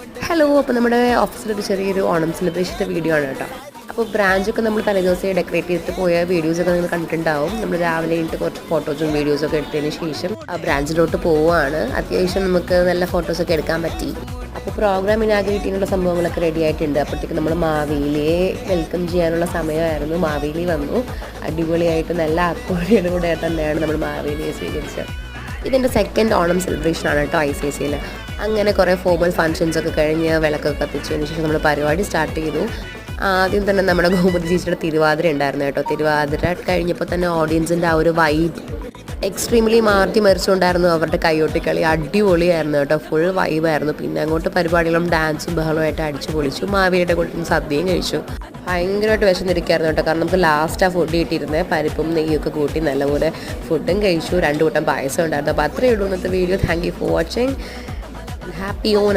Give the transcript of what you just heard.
Hello, അപ്പോൾ നമ്മുടെ ഓഫീസിലൊരു ചെറിയൊരു ഓണം സെലിബ്രേഷൻ്റെ വീഡിയോ ആണ് കേട്ടോ. അപ്പോൾ ബ്രാഞ്ചൊക്കെ നമ്മൾ തലേദിവസം ഡെക്കറേറ്റ് ചെയ്തിട്ട് പോയ വീഡിയോസൊക്കെ നിങ്ങൾ കണ്ടിട്ടുണ്ടാവും. നമ്മൾ രാവിലെ കഴിഞ്ഞിട്ട് കുറച്ച് ഫോട്ടോസും വീഡിയോസൊക്കെ എടുത്തതിന് ശേഷം ആ ബ്രാഞ്ചിലോട്ട് പോവുകയാണ്. അത്യാവശ്യം നമുക്ക് നല്ല ഫോട്ടോസൊക്കെ എടുക്കാൻ പറ്റി. അപ്പോൾ പ്രോഗ്രാം ഇനാഗ്രേറ്റ് ചെയ്യാനുള്ള സംഭവങ്ങളൊക്കെ റെഡി ആയിട്ടുണ്ട്. അപ്പോഴത്തേക്ക് നമ്മൾ മാവേലിയെ വെൽക്കം ചെയ്യാനുള്ള സമയമായിരുന്നു. മാവേലി വന്നു. അടിപൊളിയായിട്ട് നല്ല ആഘോഷയോടുകൂടെ തന്നെയാണ് നമ്മൾ മാവേലിയെ സ്വീകരിച്ചത്. ഇതിൻ്റെ സെക്കൻഡ് ഓണം സെലിബ്രേഷനാണ് കേട്ടോ ICICയിൽ. അങ്ങനെ കുറേ ഫോമൽ ഫങ്ഷൻസൊക്കെ കഴിഞ്ഞ് വിളക്കൊക്കെ കത്തിച്ചതിന് ശേഷം നമ്മൾ പരിപാടി സ്റ്റാർട്ട് ചെയ്തു. ആദ്യം തന്നെ നമ്മുടെ ഗോമതി ചേച്ചിയുടെ തിരുവാതിര ഉണ്ടായിരുന്നു കേട്ടോ. തിരുവാതിര കഴിഞ്ഞപ്പോൾ തന്നെ ഓഡിയൻസിൻ്റെ ആ ഒരു വൈബ് എക്സ്ട്രീംലി മാറ്റി മറിച്ചുകൊണ്ടായിരുന്നു അവരുടെ കയ്യോട്ടിക്കളി. അടിപൊളിയായിരുന്നു കേട്ടോ, ഫുൾ വൈബായിരുന്നു. പിന്നെ അങ്ങോട്ട് പരിപാടികളും ഡാൻസും ബഹളമായിട്ട് അടിച്ചു പൊളിച്ചു. മാവേലിയുടെ കൂടെ സദ്യയും കഴിച്ചു. ഭയങ്കരമായിട്ട് വിശന്നിരിക്കുകയായിരുന്നു കേട്ടോ, കാരണം നമുക്ക് ലാസ്റ്റ് ആ ഫുഡ് കിട്ടിയിരുന്നത് പരിപ്പും നെയ്യൊക്കെ കൂട്ടി നല്ലപോലെ ഫുഡും കഴിച്ചു. 2 കൂട്ടം പായസം ഉണ്ടായിരുന്നു. അപ്പോൾ അത്രയേ ഉള്ളൂ ഇന്നത്തെ video. Thank you for watching. Happy Onam.